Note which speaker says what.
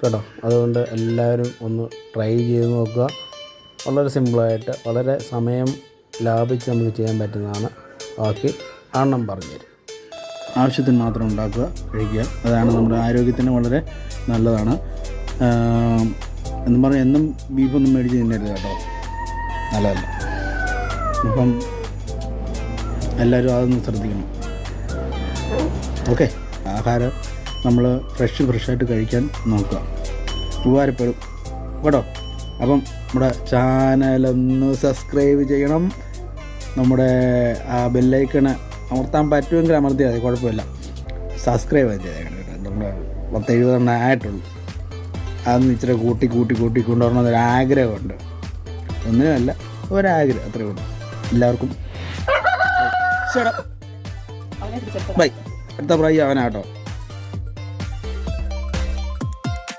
Speaker 1: കേട്ടോ. അതുകൊണ്ട് എല്ലാവരും ഒന്ന് ട്രൈ ചെയ്ത് നോക്കുക. വളരെ സിമ്പിളായിട്ട് വളരെ സമയം ലാഭിച്ച് നമുക്ക് ചെയ്യാൻ പറ്റുന്നതാണ്. ബാക്കി അണ്ണം പറഞ്ഞുതരും. ആവശ്യത്തിന് മാത്രം ഉണ്ടാക്കുക, കഴിക്കുക. അതാണ് നമ്മുടെ ആരോഗ്യത്തിന് വളരെ നല്ലതാണ്. എന്നും പറഞ്ഞാൽ എന്നും ബീഫൊന്നും മേടിച്ച് തിന്നരുത് കേട്ടോ, നല്ലതല്ല. അപ്പം എല്ലാവരും അതൊന്ന് ശ്രദ്ധിക്കണം. ഓക്കെ, ആഹാരം നമ്മൾ ഫ്രഷായിട്ട് കഴിക്കാൻ നോക്കുക, ഉപകാരപ്പെടും കേട്ടോ. അപ്പം നമ്മുടെ ചാനലൊന്ന് സബ്സ്ക്രൈബ് ചെയ്യണം. നമ്മുടെ ആ ബെല്ലൈക്കണ് അമർത്താൻ പറ്റുമെങ്കിൽ അമർത്തിയാൽ മതി, കുഴപ്പമില്ല. സബ്സ്ക്രൈബ് ചെയ്തേക്കണം കേട്ടോ. നമ്മുടെ 70 ആയിട്ടുള്ളൂ. അതൊന്ന് ഇച്ചിരി കൂട്ടി കൊണ്ടുവരണമെന്നൊരാഗ്രഹമുണ്ട്. ഒന്നിനുമല്ല, ഒരാഗ്രഹം, അത്രയേ ഉള്ളൂ. എല്ലാവർക്കും ബൈ. അടുത്ത പ്രായം അവനാട്ടോ.